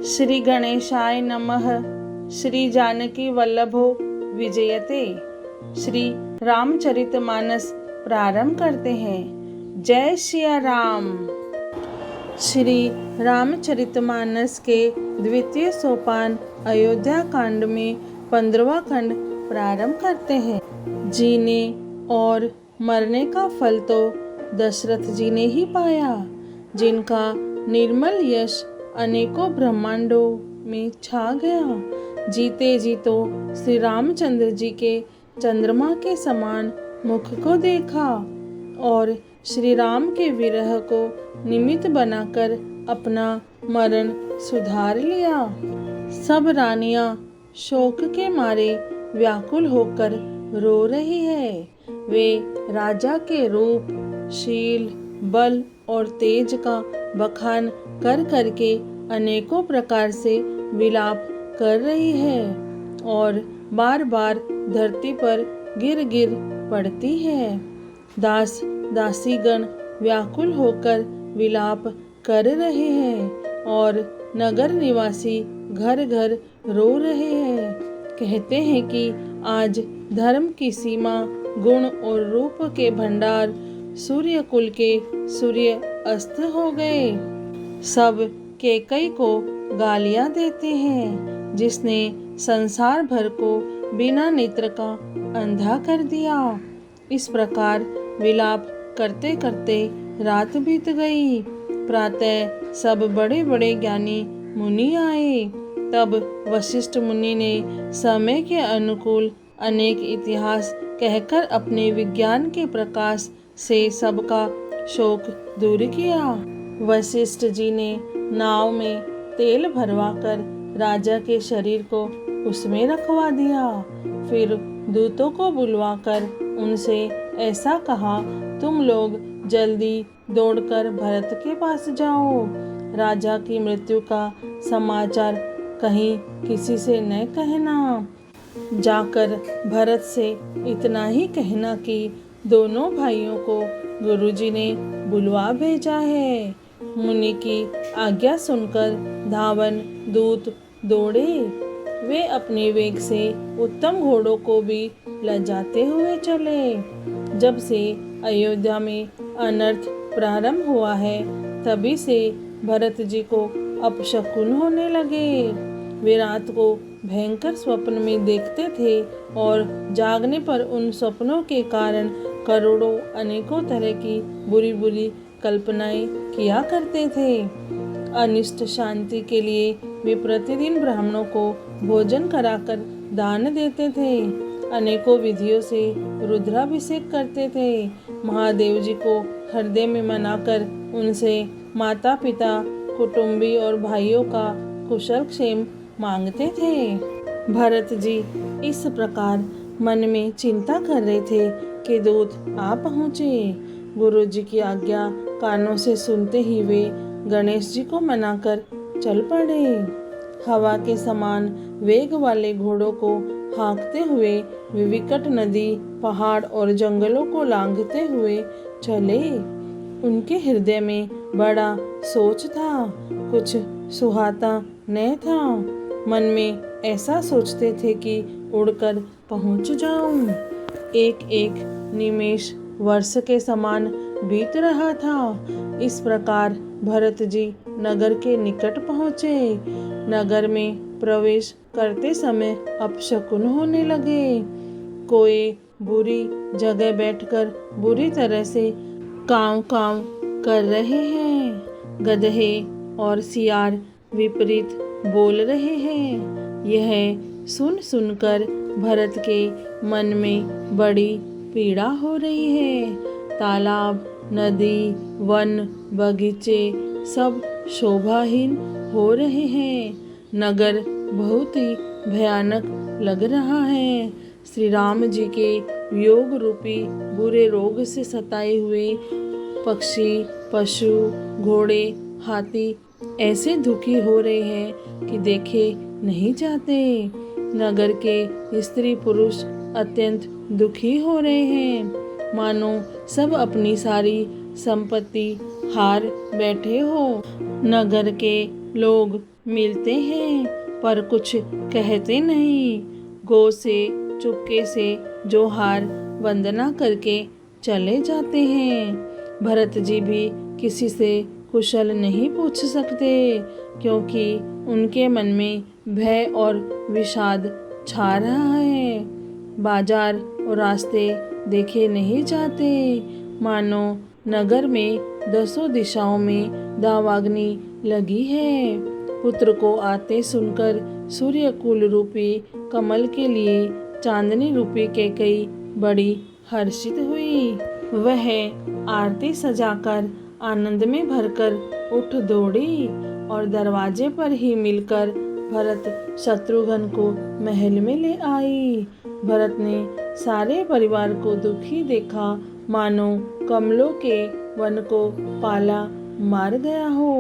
श्री गणेशाय नमः। श्री जानकी वल्लभो विजयते। श्री रामचरितमानस प्रारंभ करते हैं। जय सिया राम। श्री रामचरितमानस के द्वितीय सोपान अयोध्या कांड में 15वां खंड प्रारंभ करते हैं। जीने और मरने का फल तो दशरथ जी ने ही पाया, जिनका निर्मल यश अनेकों ब्रह्मांडों में छा गया। जीते जी तो श्री रामचंद्र जी के चंद्रमा के समान मुख को देखा और श्री राम के विरह को निमित्त बनाकर अपना मरण सुधार लिया। सब रानियां शोक के मारे व्याकुल होकर रो रही है। वे राजा के रूप, शील, बल और तेज का बखान कर करके अनेकों प्रकार से विलाप कर रही है और बार बार धरती पर गिर गिर पड़ती है। दास दासीगण व्याकुल होकर विलाप कर रहे हैं और नगर निवासी घर घर रो रहे हैं। कहते हैं कि आज धर्म की सीमा, गुण और रूप के भंडार, सूर्य कुल के सूर्य अस्त हो गए। सब कैकई को गालियां देते हैं, जिसने संसार भर को बिना नेत्र का अंधा कर दिया। इस प्रकार विलाप करते करते रात बीत गई। प्रातः सब बड़े बड़े ज्ञानी मुनि आए। तब वशिष्ठ मुनि ने समय के अनुकूल अनेक इतिहास कहकर अपने विज्ञान के प्रकाश से सबका शोक दूर किया। वशिष्ठ जी ने नाव में तेल भरवाकर राजा के शरीर को उसमें रखवा दिया। फिर दूतों को बुलवाकर उनसे ऐसा कहा, तुम लोग जल्दी दौड़कर भरत के पास जाओ। राजा की मृत्यु का समाचार कहीं किसी से न कहना। जाकर भरत से इतना ही कहना कि दोनों भाइयों को गुरुजी ने बुलवा भेजा है। मुनि की आज्ञा सुनकर धावन दूत दौड़े। वे अपने वेग से उत्तम घोड़ों को भी लजाते हुए चले। जब से अयोध्या में अनर्थ प्रारंभ हुआ है, तभी से भरत जी को अपशकुन होने लगे। वे रात को भयंकर स्वप्न में देखते थे और जागने पर उन स्वप्नों के कारण करोड़ों अनेकों तरह की बुरी बुरी कल्पनाएं किया करते थे। अनिष्ट शांति के लिए वे प्रतिदिन ब्राह्मणों को भोजन कराकर दान देते थे। अनेकों विधियों से रुद्राभिषेक करते थे। महादेव जी को हृदय में मनाकर उनसे माता पिता, कुटुंबी और भाइयों का कुशल क्षेम मांगते थे। भरत जी इस प्रकार मन में चिंता कर रहे थे कि दूत आ पहुँचे। गुरु जी की आज्ञा कानों से सुनते ही वे गणेश जी को मनाकर चल पड़े। हवा के समान वेग वाले घोड़ों को हाँकते हुए वे विकट नदी, पहाड़ और जंगलों को लांघते हुए चले। उनके हृदय में बड़ा सोच था, कुछ सुहाता न था। मन में ऐसा सोचते थे कि उड़कर पहुंच जाऊं। एक एक निमेष वर्ष के समान बीत रहा था। इस प्रकार भरत जी नगर के निकट पहुँचे। नगर में प्रवेश करते समय अपशकुन होने लगे। कोई बुरी जगह बैठकर बुरी तरह से कांव कांव कर रहे हैं। गधे और सियार विपरीत बोल रहे हैं। यह सुन सुनकर भरत के मन में बड़ी पीड़ा हो रही है। तालाब, नदी, वन, बगीचे सब शोभाहीन हो रहे हैं। नगर बहुत ही भयानक लग रहा है। श्री राम जी के वियोग रूपी बुरे रोग से सताए हुए पक्षी, पशु, घोड़े, हाथी ऐसे दुखी हो रहे हैं कि देखे नहीं जाते। नगर के स्त्री पुरुष अत्यंत दुखी हो रहे हैं, मानो सब अपनी सारी संपत्ति हार बैठे हो। नगर के लोग मिलते हैं पर कुछ कहते नहीं। गो से चुपके से जोहार वंदना करके चले जाते हैं। भरत जी भी किसी से कुशल नहीं पूछ सकते, क्योंकि उनके मन में भय और विषाद छा रहा है। बाजार और रास्ते देखे नहीं जाते, मानो नगर में दसों दिशाओं में दावाग्नि लगी है। पुत्र को आते सुनकर सूर्यकुल रूपी कमल के लिए चांदनी रूपी कैकई बड़ी हर्षित हुई। वह आरती सजाकर आनंद में भरकर उठ दौड़ी और दरवाजे पर ही मिलकर भरत शत्रुघ्न को महल में ले आई। भरत ने सारे परिवार को दुखी देखा, मानो कमलों के वन को पाला मार गया हो।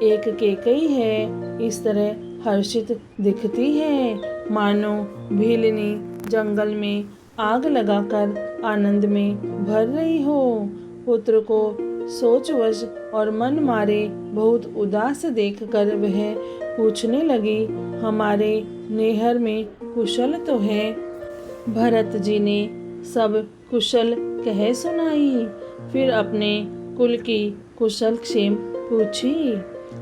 एक कैकई है इस तरह हर्षित दिखती है, मानो भीलनी जंगल में आग लगाकर आनंद में भर रही हो। पुत्र को सोचवश और मन मारे बहुत उदास देखकर वह पूछने लगी, हमारे नैहर में कुशल तो है? भरत जी ने सब कुशल कह सुनाई, फिर अपने कुल की कुशल क्षेम पूछी।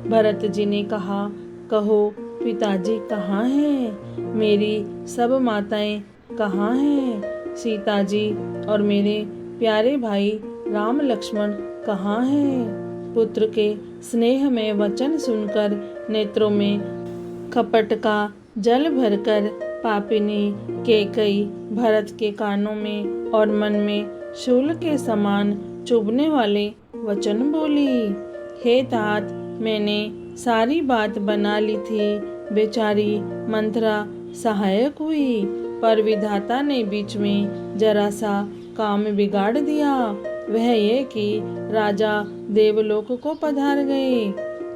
भरत जी ने कहा, कहो पिताजी कहाँ हैं? मेरी सब माताएं कहाँ हैं? सीता जी और मेरे प्यारे भाई राम लक्ष्मण कहाँ हैं? पुत्र के स्नेह में वचन सुनकर नेत्रों में कपट का जल भरकर पापिनी कैकई भरत के कानों में और मन में शूल के समान चुभने वाले वचन बोली। हे तात, मैंने सारी बात बना ली थी, बेचारी मंथरा सहायक हुई, पर विधाता ने बीच में जरा सा काम बिगाड़ दिया। वह ये कि राजा देवलोक को पधार गए।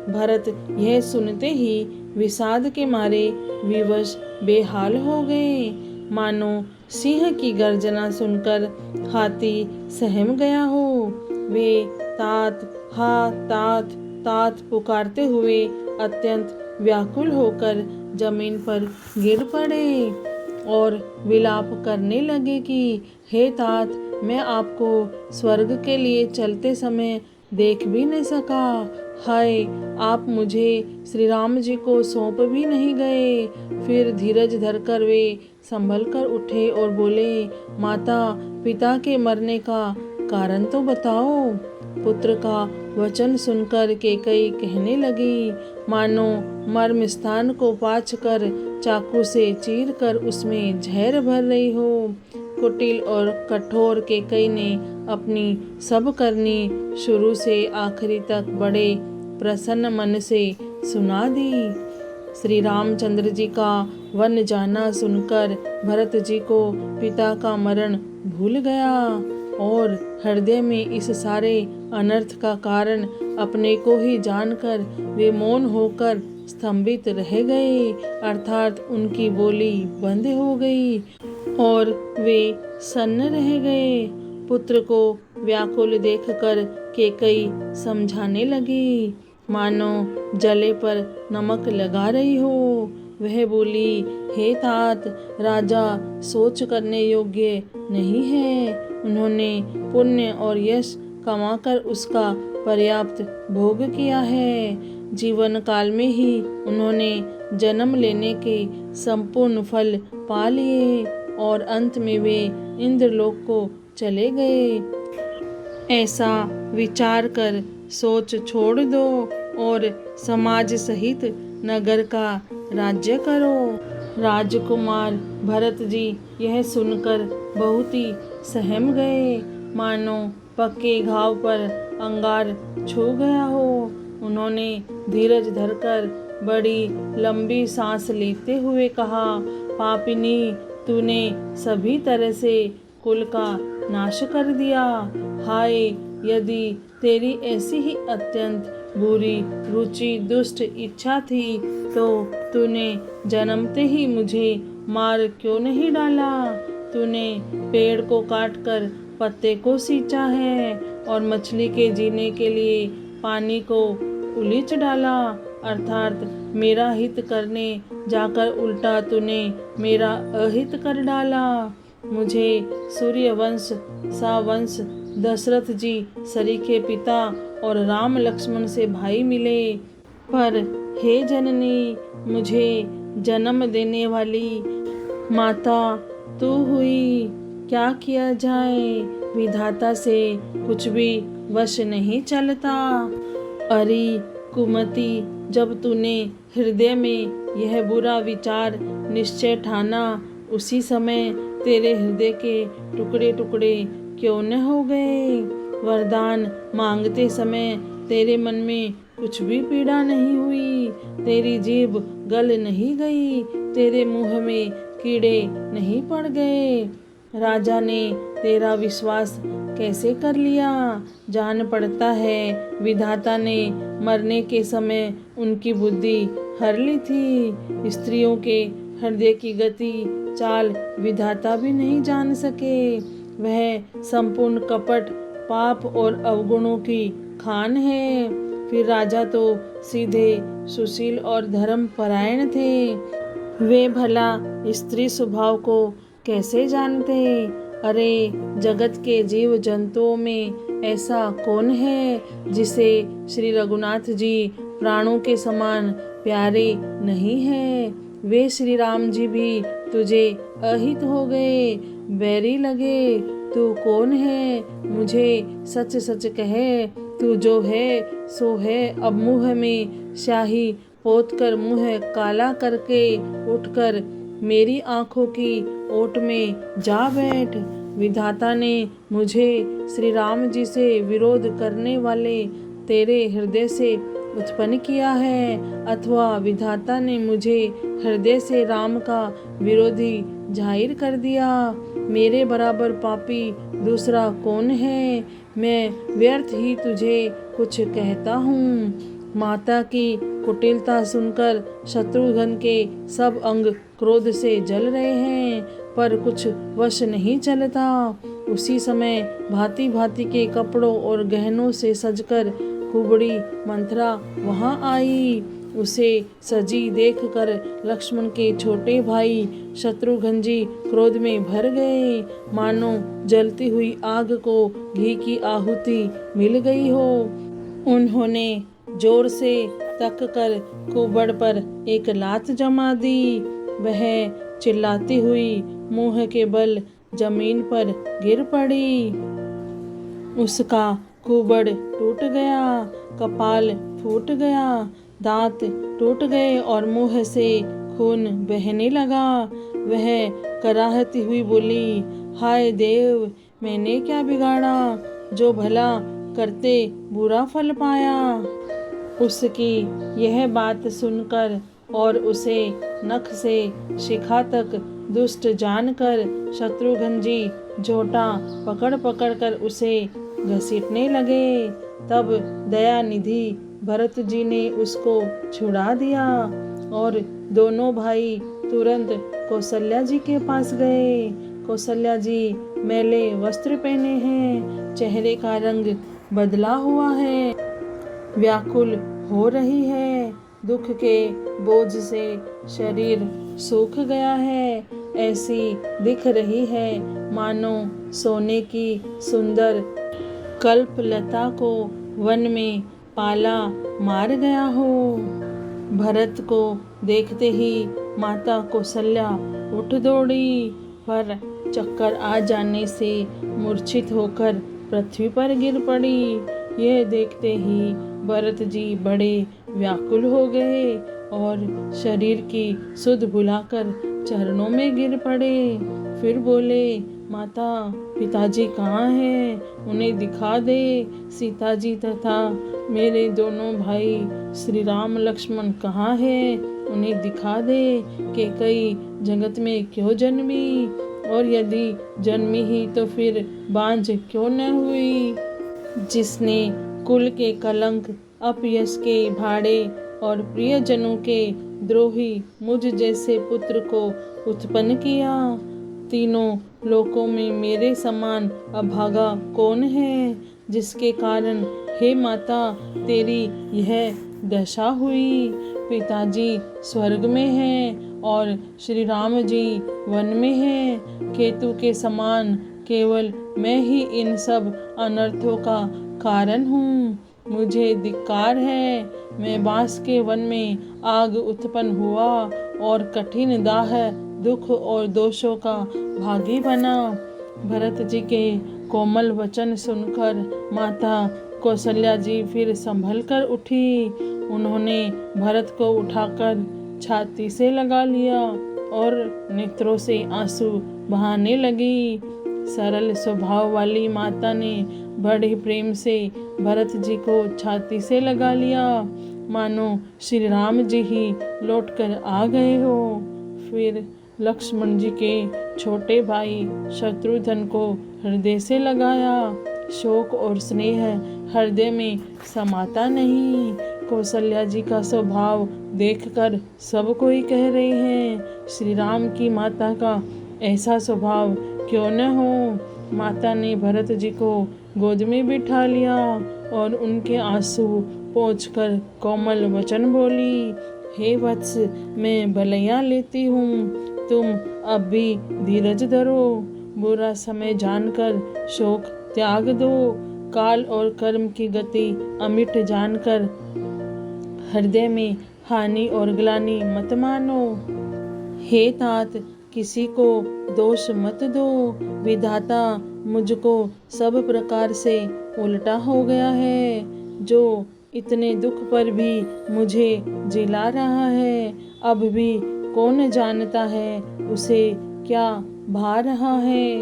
भरत यह सुनते ही विषाद के मारे विवश बेहाल हो गए, मानो सिंह की गर्जना सुनकर हाथी सहम गया हो। वे तात, हा तात, तात पुकारते हुए अत्यंत व्याकुल होकर जमीन पर गिर पड़े और विलाप करने लगे कि हे तात, मैं आपको स्वर्ग के लिए चलते समय देख भी नहीं सका। हाय, आप मुझे श्री राम जी को सौंप भी नहीं गए। फिर धीरज धरकर वे संभल कर उठे और बोले, माता पिता के मरने का कारण तो बताओ। पुत्र का वचन सुनकर कैकई कहने लगी, मानो मर्म स्थान को पाछ कर चाकू से चीर कर उसमें जहर भर रही हो। कुटिल और कठोर कैकई ने अपनी सब करनी शुरू से आखिरी तक बड़े प्रसन्न मन से सुना दी। श्री रामचंद्र जी का वन जाना सुनकर भरत जी को पिता का मरण भूल गया और हृदय में इस सारे अनर्थ का कारण अपने को ही जानकर वे मौन होकर स्तंभित रह गए, अर्थात उनकी बोली बंद हो गई और वे सन्न रह गए। पुत्र को व्याकुल देखकर कैकई समझाने लगी, मानो जले पर नमक लगा रही हो। वह बोली, हे तात, राजा सोच करने योग्य नहीं है। उन्होंने पुण्य और यश कमाकर उसका पर्याप्त भोग किया है। जीवन काल में ही उन्होंने जन्म लेने के संपूर्ण फल पा लिए और अंत में वे इंद्रलोक को चले गए। ऐसा विचार कर सोच छोड़ दो और समाज सहित नगर का राज्य करो। राजकुमार भरत जी यह सुनकर बहुत ही सहम गए, मानो पक्के घाव पर अंगार छू गया हो। उन्होंने धीरज धरकर बड़ी लंबी सांस लेते हुए कहा, पापिनी, तूने सभी तरह से कुल का नाश कर दिया। हाय, यदि तेरी ऐसी ही अत्यंत बुरी रुचि दुष्ट इच्छा थी तो तूने जन्मते ही मुझे मार क्यों नहीं डाला? तूने पेड़ को काटकर पत्ते को सींचा है और मछली के जीने के लिए पानी को उलीच डाला। अर्थात मेरा हित करने जाकर उल्टा तूने मेरा अहित कर डाला। मुझे सूर्यवंश सावंश दशरथ जी सरीखे पिता और राम लक्ष्मण से भाई मिले, पर हे जननी, मुझे जन्म देने वाली माता तू हुई। क्या किया जाए, विधाता से कुछ भी वश नहीं चलता। अरे कुमति, जब तूने हृदय में यह बुरा विचार निश्चय ठाना, उसी समय तेरे हृदय के टुकड़े टुकड़े क्यों न हो गए। वरदान मांगते समय तेरे मन में कुछ भी पीड़ा नहीं हुई, तेरी जीभ गल नहीं गई, तेरे मुंह में कीड़े नहीं पड़ गए। राजा ने तेरा विश्वास कैसे कर लिया। जान पड़ता है विधाता ने मरने के समय उनकी बुद्धि हर ली थी। स्त्रियों के हृदय की गति चाल विधाता भी नहीं जान सके। वह संपूर्ण कपट पाप और अवगुणों की खान है। फिर राजा तो सीधे सुशील और धर्म परायण थे, वे भला स्त्री स्वभाव को कैसे जानते। अरे जगत के जीव जंतुओं में ऐसा कौन है जिसे श्री रघुनाथ जी प्राणों के समान प्यारे नहीं है। वे श्री राम जी भी तुझे अहित हो गए, बैरी लगे। तू कौन है, मुझे सच सच कहे। तू जो है सो है। अब मुँह में स्याही पोत कर मुँह काला करके उठकर मेरी आंखों की ओट में जा बैठ। विधाता ने मुझे श्री राम जी से विरोध करने वाले तेरे हृदय से उत्पन्न किया है, अथवा विधाता ने मुझे हृदय से राम का विरोधी जाहिर कर दिया। मेरे बराबर पापी दूसरा कौन है। मैं व्यर्थ ही तुझे कुछ कहता हूँ। माता की कुटिलता सुनकर शत्रुघ्न के सब अंग क्रोध से जल रहे हैं, पर कुछ वश नहीं चलता। उसी समय भांति भांति के कपड़ों और गहनों से सजकर कुबड़ी मंथरा वहां आई। उसे सजी देखकर लक्ष्मण के छोटे भाई शत्रुघ्न जी क्रोध में भर गए, मानो जलती हुई आग को घी की आहुति मिल गई हो। उन्होंने जोर से तक कर कुबड़ पर एक लात जमा दी। वह चिल्लाती हुई मुंह के बल जमीन पर गिर पड़ी। उसका कुबड़ टूट गया, कपाल फूट गया, दांत टूट गए और मुंह से खून बहने लगा। वह कराहती हुई बोली, हाय देव, मैंने क्या बिगाड़ा जो भला करते बुरा फल पाया। उसकी यह बात सुनकर और उसे नख से शिखा तक दुष्ट जानकर शत्रुघ्न जी झोटा पकड़ पकड़ कर उसे घसीटने लगे। तब दयानिधि भरत जी ने उसको छुड़ा दिया और दोनों भाई तुरंत कौशल्या जी के पास गए। कौशल्या जी मैले वस्त्र पहने हैं, चेहरे का रंग बदला हुआ है, व्याकुल हो रही है, दुख के बोझ से शरीर सूख गया है, ऐसी दिख रही है मानो सोने की सुंदर कल्पलता को वन में पाला मार गया हो। भरत को देखते ही माता कौशल्या उठ दौड़ी, पर चक्कर आ जाने से मूर्छित होकर पृथ्वी पर गिर पड़ी। यह देखते ही भरत जी बड़े व्याकुल हो गए और शरीर की सुध भुलाकर चरणों में गिर पड़े। फिर बोले, माता पिताजी कहाँ हैं, उन्हें दिखा दे। सीता जी तथा मेरे दोनों भाई श्री राम लक्ष्मण कहाँ हैं, उन्हें दिखा दे। कैकेयी जगत में क्यों जन्मी, और यदि जन्मी ही तो फिर बांझ क्यों न हुई। जिसने कुल के कलंक, अपयश के भाड़े और प्रियजनों के द्रोही मुझ जैसे पुत्र को उत्पन्न किया। तीनों लोकों में मेरे समान अभागा कौन है, जिसके कारण हे माता तेरी यह दशा हुई। पिताजी स्वर्ग में हैं और श्री राम जी वन में हैं। केतु के समान केवल मैं ही इन सब अनर्थों का कारण हूँ। मुझे धिक्कार है। मैं बांस के वन में आग उत्पन्न हुआ और कठिन दाह, दुख और दोषों का भागी बना। भरत जी के कोमल वचन सुनकर माता कौशल्या जी फिर संभल कर उठी। उन्होंने भरत को उठाकर छाती से लगा लिया और नेत्रों से आंसू बहाने लगी। सरल स्वभाव वाली माता ने बड़े प्रेम से भरत जी को छाती से लगा लिया, मानो श्री राम जी ही लौटकर आ गए हो। फिर लक्ष्मण जी के छोटे भाई शत्रुघ्न को हृदय से लगाया। शोक और स्नेह हृदय में समाता नहीं। कौशल्या जी का स्वभाव देखकर सब कोई कह रहे हैं, श्री राम की माता का ऐसा स्वभाव क्यों न हो। माता ने भरत जी को गोद में बिठा लिया और उनके आंसू पोंछकर कोमल वचन बोली, हे वत्स, मैं भलैया लेती हूँ, तुम अब भी धीरज धरो। बुरा समय जानकर शोक त्याग दो। काल और कर्म की गति अमिट जानकर हृदय में हानि और ग्लानि मत मानो। हे तात, किसी को दोष मत दो। विधाता मुझको सब प्रकार से उल्टा हो गया है। जो इतने दुख पर भी मुझे जिला रहा है, अब भी कौन जानता है उसे क्या भा रहा है।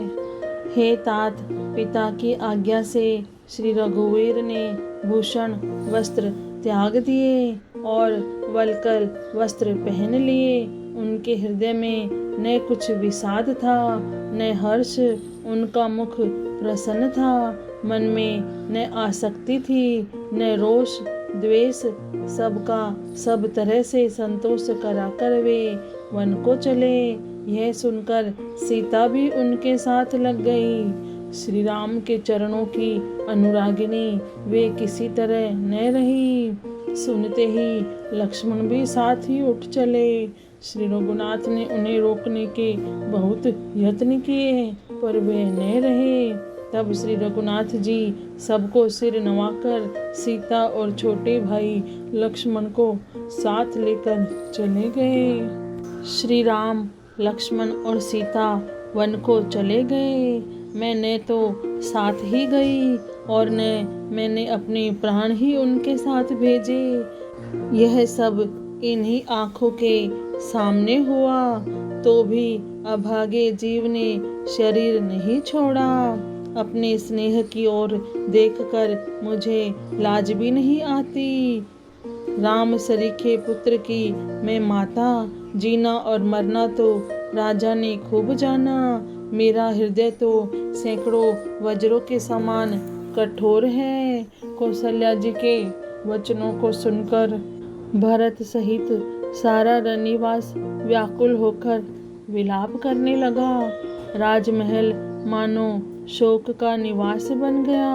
हे तात, पिता की आज्ञा से श्री रघुवीर ने भूषण वस्त्र त्याग दिए और वल्कल वस्त्र पहन लिए। उनके हृदय में न कुछ विषाद था न हर्ष। उनका मुख प्रसन्न था। मन में न आसक्ति थी न रोष द्वेष। सबका सब तरह से संतोष कराकर वे वन को चले। यह सुनकर सीता भी उनके साथ लग गई। श्री राम के चरणों की अनुरागिनी वे किसी तरह न रही। सुनते ही लक्ष्मण भी साथ ही उठ चले। श्री रघुनाथ ने उन्हें रोकने के बहुत यत्न किए पर वे न रहे। तब श्री रघुनाथ जी सबको सिर नवाकर सीता और छोटे भाई लक्ष्मण को साथ लेकर चले गए। श्री राम, लक्ष्मण और सीता वन को चले गए। मैं न तो साथ ही गई और न मैंने अपने प्राण ही उनके साथ भेजे। यह सब इन्हीं आँखों के सामने हुआ तो भी अभागे जीव ने शरीर नहीं छोड़ा। अपने स्नेह की ओर देखकर मुझे लाज भी नहीं आती। राम सरीखे पुत्र की मैं माता, जीना और मरना तो राजा ने खूब जाना। मेरा हृदय तो सैकड़ों वज्रों के समान कठोर है। कौशल्या जी के वचनों को सुनकर भरत सहित सारा रनिवास व्याकुल होकर विलाप करने लगा। राजमहल मानो शोक का निवास बन गया।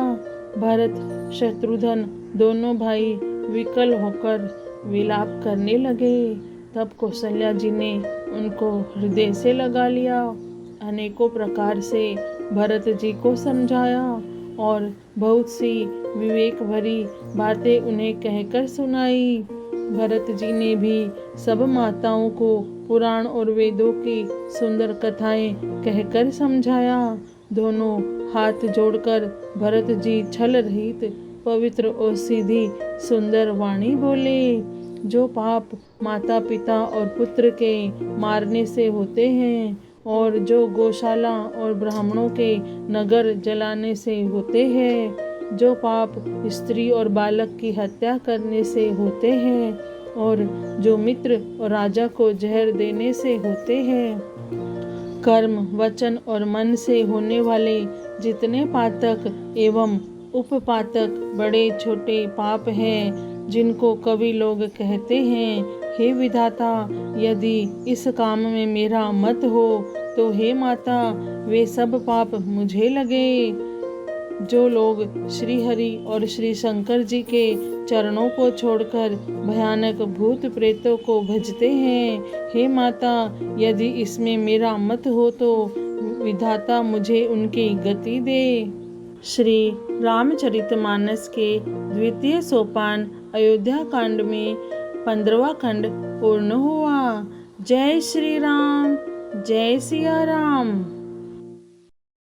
भरत शत्रुघ्न दोनों भाई विकल होकर विलाप करने लगे। तब कौशल्या जी ने उनको हृदय से लगा लिया, अनेकों प्रकार से भरत जी को समझाया और बहुत सी विवेक भरी बातें उन्हें कहकर सुनाई। भरत जी ने भी सब माताओं को पुराण और वेदों की सुंदर कथाएं कहकर समझाया। दोनों हाथ जोड़कर भरत जी छल रहित पवित्र और सीधी सुंदर वाणी बोले। जो पाप माता पिता और पुत्र के मारने से होते हैं और जो गौशाला और ब्राह्मणों के नगर जलाने से होते हैं, जो पाप स्त्री और बालक की हत्या करने से होते हैं और जो मित्र और राजा को जहर देने से होते हैं, कर्म वचन और मन से होने वाले जितने पातक एवं उपपातक बड़े छोटे पाप हैं, जिनको कवि लोग कहते हैं, हे विधाता, यदि इस काम में मेरा मत हो तो हे माता वे सब पाप मुझे लगे। जो लोग श्री हरि और श्री शंकर जी के चरणों को छोड़कर भयानक भूत प्रेतों को भजते हैं। हे माता, यदि इसमें मेरा मत हो तो विधाता मुझे उनकी गति दे। श्री रामचरितमानस के द्वितीय सोपान अयोध्या कांड में 15वां खंड पूर्ण हुआ। जय श्री राम, जय सिया राम।